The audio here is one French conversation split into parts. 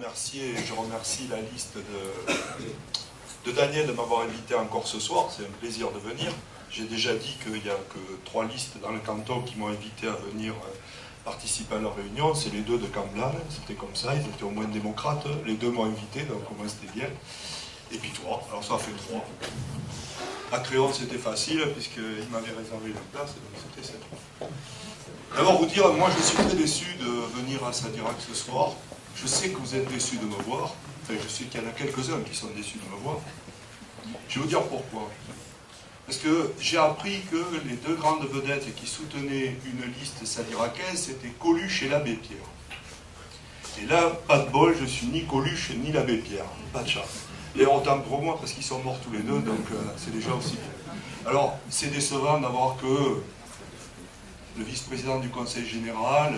remercier, je remercie la liste de Daniel de m'avoir invité encore ce soir. C'est un plaisir de venir. J'ai déjà dit qu'il n'y a que 3 listes dans le canton qui m'ont invité à venir participer à leur réunion. C'est les 2 de Camblan, c'était comme ça, ils étaient au moins démocrates. Les 2 m'ont invité, donc au moins c'était bien. Et puis 3, alors ça fait 3. À Créon, c'était facile, puisqu'ils m'avaient réservé une place, donc c'était ces 3. D'abord vous dire, moi je suis très déçu de venir à Sadirac ce soir. Je sais que vous êtes déçus de me voir. Enfin, je sais qu'il y en a quelques-uns qui sont déçus de me voir. Je vais vous dire pourquoi. Parce que j'ai appris que les 2 grandes vedettes qui soutenaient une liste sadiracaise, c'était Coluche et l'abbé Pierre. Et là, pas de bol, je suis ni Coluche ni l'abbé Pierre. Pas de chance. Et autant pour moi, parce qu'ils sont morts tous les 2, donc c'est déjà aussi bien. Alors, c'est décevant d'avoir que le vice-président du conseil général,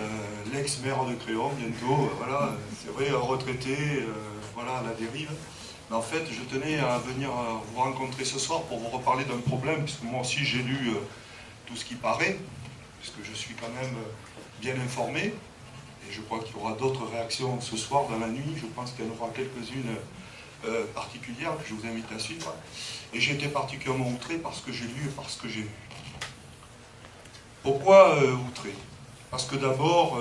l'ex-maire de Créon bientôt, voilà, c'est vrai, un retraité, voilà, à la dérive. Mais en fait, je tenais à venir vous rencontrer ce soir pour vous reparler d'un problème, puisque moi aussi j'ai lu tout ce qui paraît, puisque je suis quand même bien informé, et je crois qu'il y aura d'autres réactions ce soir dans la nuit, je pense qu'il y en aura quelques-unes particulières que je vous invite à suivre. Et j'ai été particulièrement outré par ce que j'ai lu et par ce que j'ai vu. Pourquoi outré? Parce que d'abord,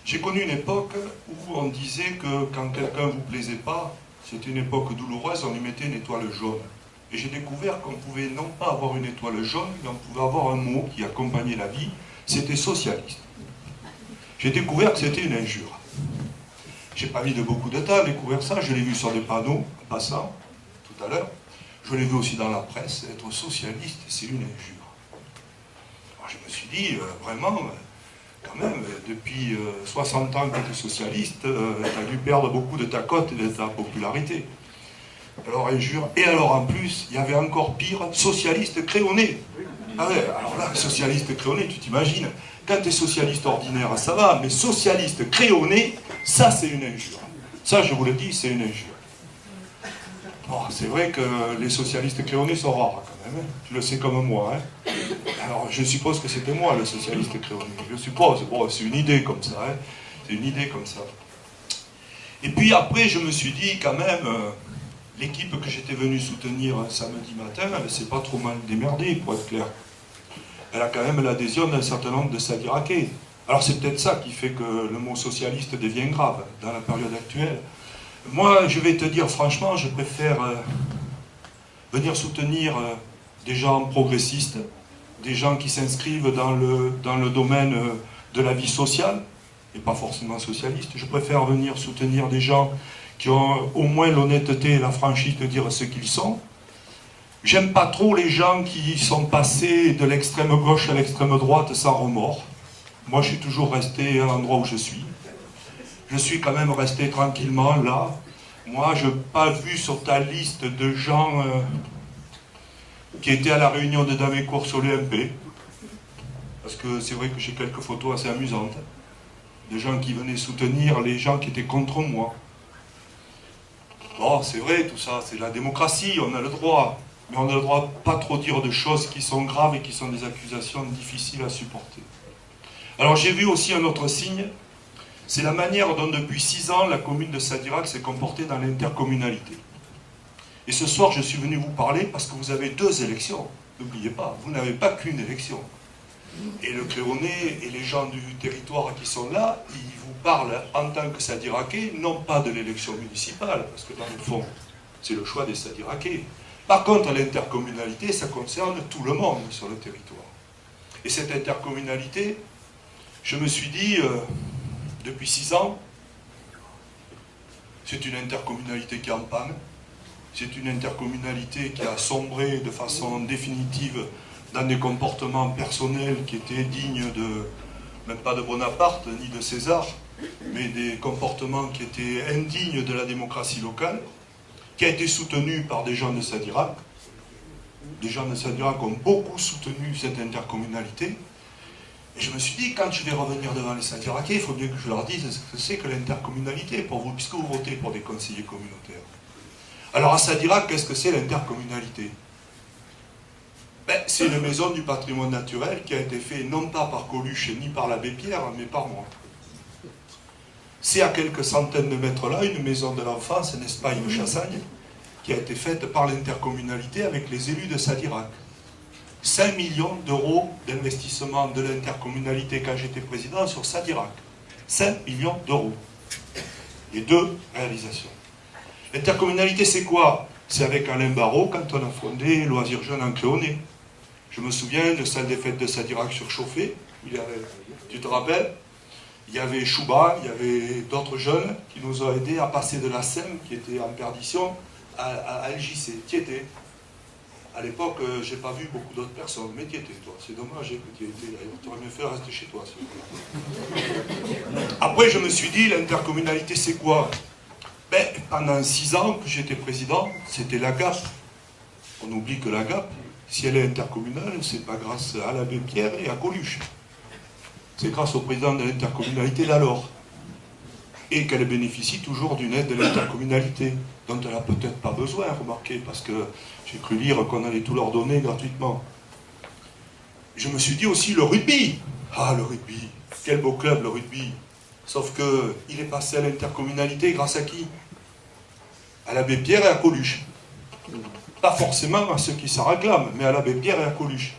j'ai connu une époque où on disait que quand quelqu'un ne vous plaisait pas, c'était une époque douloureuse, on lui mettait une étoile jaune. Et j'ai découvert qu'on pouvait non pas avoir une étoile jaune, mais on pouvait avoir un mot qui accompagnait la vie, c'était socialiste. J'ai découvert que c'était une injure. J'ai pas mis de beaucoup de temps à découvrir ça, je l'ai vu sur des panneaux, en passant, tout à l'heure. Je l'ai vu aussi dans la presse, être socialiste, c'est une injure. Alors je me suis dit, vraiment, quand même, depuis 60 ans que tu es socialiste, tu as dû perdre beaucoup de ta cote et de ta popularité. Alors injure, et alors en plus, il y avait encore pire, socialiste créonné. Ah ouais, alors là, socialiste créonné, tu t'imagines, quand tu es socialiste ordinaire, ça va, mais socialiste créonné, ça c'est une injure. Ça, je vous le dis, c'est une injure. Bon, c'est vrai que les socialistes créonés sont rares quand même, hein. Tu le sais comme moi. Hein. Alors je suppose que c'était moi le socialiste créoné. Je suppose, bon, c'est une idée comme ça. Hein. C'est une idée comme ça. Et puis après, je me suis dit quand même, l'équipe que j'étais venu soutenir samedi matin, elle ne s'est pas trop mal démerdée, pour être clair. Elle a quand même l'adhésion d'un certain nombre de Sadiraquais. Alors c'est peut-être ça qui fait que le mot socialiste devient grave dans la période actuelle. Moi, je vais te dire franchement, je préfère venir soutenir des gens progressistes, des gens qui s'inscrivent dans le domaine de la vie sociale, et pas forcément socialiste. Je préfère venir soutenir des gens qui ont au moins l'honnêteté et la franchise de dire ce qu'ils sont. J'aime pas trop les gens qui sont passés de l'extrême gauche à l'extrême droite sans remords. Moi, je suis toujours resté à l'endroit où je suis. Je suis quand même resté tranquillement là. Moi, je n'ai pas vu sur ta liste de gens qui étaient à la réunion de Damécourt sur l'UMP. Parce que c'est vrai que j'ai quelques photos assez amusantes. De gens qui venaient soutenir les gens qui étaient contre moi. Bon, c'est vrai, tout ça, c'est la démocratie, on a le droit. Mais on a le droit de pas trop dire de choses qui sont graves et qui sont des accusations difficiles à supporter. Alors j'ai vu aussi un autre signe, c'est la manière dont depuis 6 ans la commune de Sadirac s'est comportée dans l'intercommunalité. Et ce soir je suis venu vous parler parce que vous avez 2 élections. N'oubliez pas, vous n'avez pas qu'une élection. Et le Créonais et les gens du territoire qui sont là, ils vous parlent en tant que Sadiracais, non pas de l'élection municipale, parce que dans le fond, c'est le choix des Sadiracais. Par contre, l'intercommunalité, ça concerne tout le monde sur le territoire. Et cette intercommunalité, je me suis dit, depuis 6 ans, c'est une intercommunalité qui est en panne, c'est une intercommunalité qui a sombré de façon définitive dans des comportements personnels qui étaient dignes de, même pas de Bonaparte, ni de César, mais des comportements qui étaient indignes de la démocratie locale, qui a été soutenu par des gens de Sadirac. Des gens de Sadirac ont beaucoup soutenu cette intercommunalité. Et je me suis dit, quand je vais revenir devant les Sadiracais, il faut bien que je leur dise ce que c'est que l'intercommunalité pour vous, puisque vous votez pour des conseillers communautaires. Alors à Sadirac, qu'est-ce que c'est l'intercommunalité? C'est une maison du patrimoine naturel qui a été faite non pas par Coluche ni par l'abbé Pierre, mais par moi. C'est à quelques centaines de mètres là, une maison de l'enfance, n'est-ce pas, une Chassagne, qui a été faite par l'intercommunalité avec les élus de Sadirac. 5 millions d'euros d'investissement de l'intercommunalité quand j'étais président sur Sadirac. 5 millions d'euros. Et 2 réalisations. L'intercommunalité, c'est quoi? C'est avec Alain Barraud quand on a fondé Loisirs Jeunes en Cléonais. Je me souviens de salle des fêtes de Sadirac surchauffée. Tu te rappelles? Il y avait Chouba, il y avait d'autres jeunes qui nous ont aidés à passer de la SEM, qui était en perdition, à LJC. Tu y étais. À l'époque, j'ai pas vu beaucoup d'autres personnes, mais tu y étais, toi. C'est dommage que tu y étais, d'ailleurs. Tu aurais mieux fait de rester chez toi. Après, je me suis dit, l'intercommunalité, c'est quoi? Ben, pendant 6 ans que j'étais président, c'était la GAP. On oublie que la GAP, si elle est intercommunale, c'est pas grâce à l'abbé Pierre et à Coluche. C'est grâce au président de l'intercommunalité d'alors. Et qu'elle bénéficie toujours d'une aide de l'intercommunalité, dont elle n'a peut-être pas besoin, remarquez, parce que j'ai cru lire qu'on allait tout leur donner gratuitement. Je me suis dit aussi le rugby. Ah, le rugby, quel beau club le rugby. Sauf qu'il est passé à l'intercommunalité grâce à qui? À l'abbé Pierre et à Coluche. Pas forcément à ceux qui s'en réclament, mais à l'abbé Pierre et à Coluche.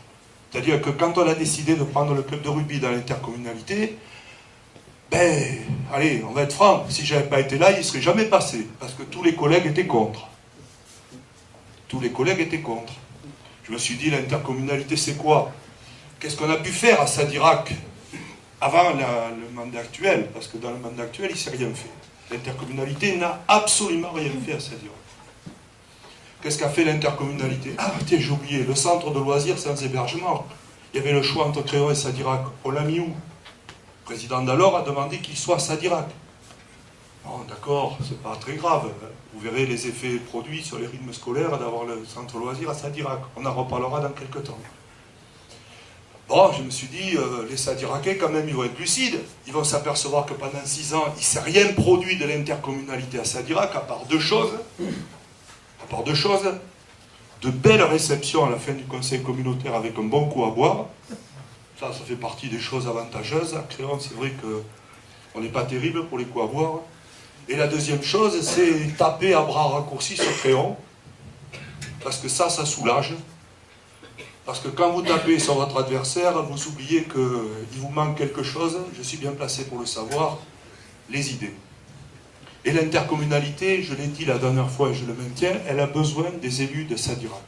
C'est-à-dire que quand on a décidé de prendre le club de rugby dans l'intercommunalité, ben, allez, on va être franc, si je n'avais pas été là, il ne serait jamais passé, parce que tous les collègues étaient contre. Tous les collègues étaient contre. Je me suis dit, l'intercommunalité, c'est quoi? Qu'est-ce qu'on a pu faire à Sadirac avant le mandat actuel? Parce que dans le mandat actuel, il ne s'est rien fait. L'intercommunalité n'a absolument rien fait à Sadirac. Qu'est-ce qu'a fait l'intercommunalité? Ah, tiens, j'ai oublié, le centre de loisirs sans hébergement. Il y avait le choix entre Créon et Sadirac. On l'a mis où? Le président d'alors a demandé qu'il soit à Sadirac. Bon, d'accord, c'est pas très grave. Vous verrez les effets produits sur les rythmes scolaires d'avoir le centre loisirs à Sadirac. On en reparlera dans quelques temps. Bon, je me suis dit, les Sadiracais, quand même, ils vont être lucides. Ils vont s'apercevoir que pendant 6 ans, il ne s'est rien produit de l'intercommunalité à Sadirac, à part deux choses. De belles réceptions à la fin du conseil communautaire avec un bon coup à boire. Ça fait partie des choses avantageuses. À Créon, c'est vrai qu'on n'est pas terrible pour les coups à boire. Et la deuxième chose, c'est taper à bras raccourcis sur Créon. Parce que ça soulage. Parce que quand vous tapez sur votre adversaire, vous oubliez qu'il vous manque quelque chose, je suis bien placé pour le savoir, les idées. Et l'intercommunalité, je l'ai dit la dernière fois et je le maintiens, elle a besoin des élus de Sadirac.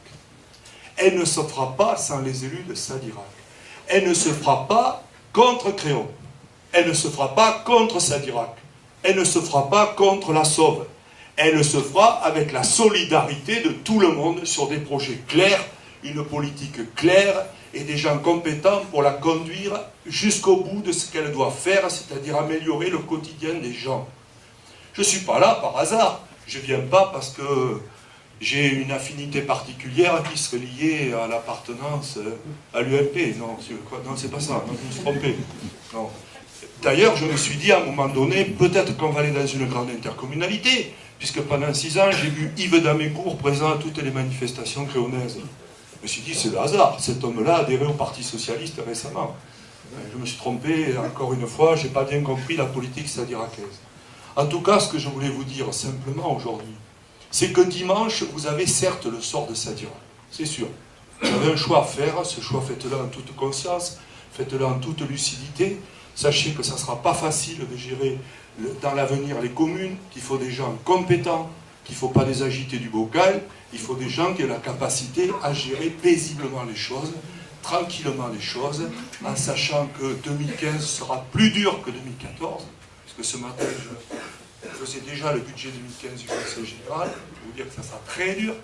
Elle ne se fera pas sans les élus de Sadirac. Elle ne se fera pas contre Créon. Elle ne se fera pas contre Sadirac. Elle ne se fera pas contre la Sauve. Elle se fera avec la solidarité de tout le monde sur des projets clairs, une politique claire et des gens compétents pour la conduire jusqu'au bout de ce qu'elle doit faire, c'est-à-dire améliorer le quotidien des gens. Je ne suis pas là par hasard, je ne viens pas parce que j'ai une affinité particulière qui serait liée à l'appartenance à l'UMP. Non, c'est pas ça, non, je me suis trompé. Non. D'ailleurs, je me suis dit à un moment donné, peut-être qu'on va aller dans une grande intercommunalité, puisque pendant 6 ans, j'ai vu Yves Damécourt présent à toutes les manifestations créonaises. Je me suis dit, c'est le hasard, cet homme-là a adhéré au Parti Socialiste récemment. Je me suis trompé, encore une fois, je n'ai pas bien compris la politique sadiracaise. En tout cas, ce que je voulais vous dire simplement aujourd'hui, c'est que dimanche, vous avez certes le sort de Sadirac, c'est sûr. Vous avez un choix à faire, ce choix faites-le en toute conscience, faites-le en toute lucidité. Sachez que ça ne sera pas facile de gérer dans l'avenir les communes, qu'il faut des gens compétents, qu'il ne faut pas les agiter du bocal, il faut des gens qui aient la capacité à gérer paisiblement les choses, tranquillement les choses, en sachant que 2015 sera plus dur que 2014, puisque ce matin, je faisais déjà le budget 2015 du Conseil général, je peux vous dire que ça sera très dur,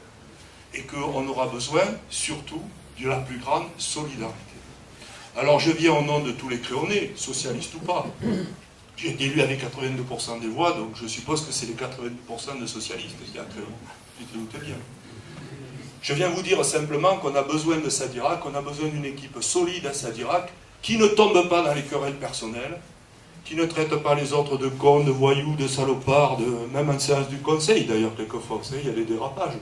et qu'on aura besoin, surtout, de la plus grande solidarité. Alors je viens au nom de tous les Créonais, socialistes ou pas. J'ai été élu avec 82% des voix, donc je suppose que c'est les 82% de socialistes qui a Créon. Tu te doutes bien. Je viens vous dire simplement qu'on a besoin de Sadirac, qu'on a besoin d'une équipe solide à Sadirac, qui ne tombe pas dans les querelles personnelles, qui ne traite pas les autres de cons, de voyous, de salopards, même en séance du conseil d'ailleurs, quelquefois, vous savez, il y a des dérapages.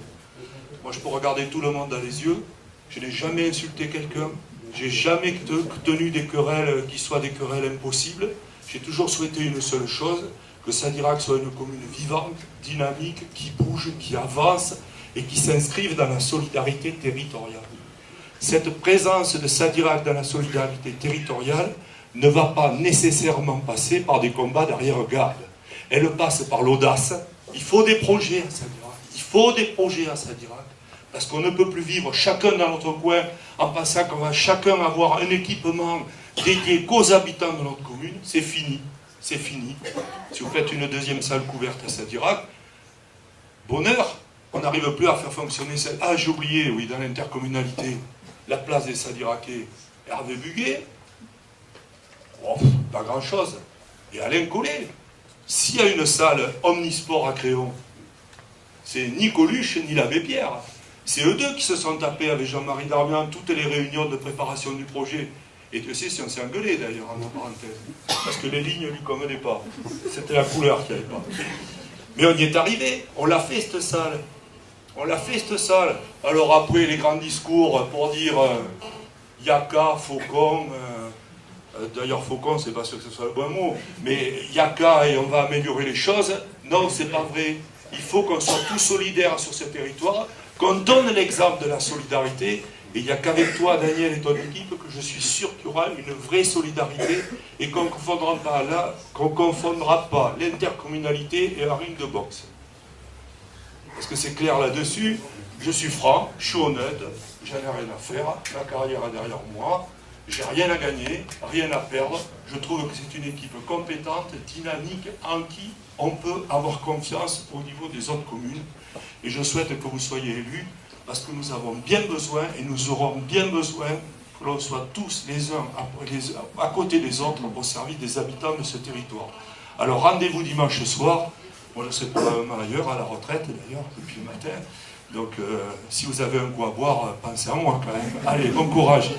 Moi je peux regarder tout le monde dans les yeux, je n'ai jamais insulté quelqu'un, j'ai jamais tenu des querelles qui soient des querelles impossibles, j'ai toujours souhaité une seule chose, que Sadirac soit une commune vivante, dynamique, qui bouge, qui avance et qui s'inscrive dans la solidarité territoriale. Cette présence de Sadirac dans la solidarité territoriale ne va pas nécessairement passer par des combats d'arrière-garde. Elle passe par l'audace. Il faut des projets à Sadirac. Il faut des projets à Sadirac. Parce qu'on ne peut plus vivre chacun dans notre coin en pensant qu'on va chacun avoir un équipement dédié qu'aux habitants de notre commune. C'est fini. C'est fini. Si vous faites une deuxième salle couverte à Sadirac, bonheur, on n'arrive plus à faire fonctionner celle. Ah, j'ai oublié, oui, dans l'intercommunalité, la place des Sadiracais, Hervé Buguet, oh, pas grand-chose. Et Alain Collet, s'il y a une salle omnisport à Créon, c'est ni Coluche ni l'abbé Pierre. C'est eux deux qui se sont tapés avec Jean-Marie Darmian toutes les réunions de préparation du projet. Et tu sais si on s'est engueulé d'ailleurs, en parenthèse. Parce que les lignes ne lui convenaient pas. C'était la couleur qui n'allait pas. Mais on y est arrivé. On l'a fait cette salle. On l'a fait cette salle. Alors après les grands discours pour dire Yaka, Faucon. D'ailleurs Faucon, c'est pas sûr que ce soit le bon mot. Mais Yaka et on va améliorer les choses. Non, c'est pas vrai. Il faut qu'on soit tous solidaires sur ce territoire, qu'on donne l'exemple de la solidarité. Et il n'y a qu'avec toi, Daniel, et ton équipe, que je suis sûr qu'il y aura une vraie solidarité et qu'on ne confondra pas l'intercommunalité et la ring de boxe. Parce que c'est clair là-dessus, je suis franc, je suis honnête, j'en ai rien à faire, ma carrière est derrière moi, j'ai rien à gagner, rien à perdre. Je trouve que c'est une équipe compétente, dynamique, en qui on peut avoir confiance au niveau des autres communes. Et je souhaite que vous soyez élus, parce que nous avons bien besoin, et nous aurons bien besoin, que l'on soit tous les uns à côté des autres au service des habitants de ce territoire. Alors rendez-vous dimanche soir, moi je serai probablement ailleurs, à la retraite d'ailleurs, depuis le matin. Donc si vous avez un coup à boire, pensez à moi quand même. Allez, bon courage.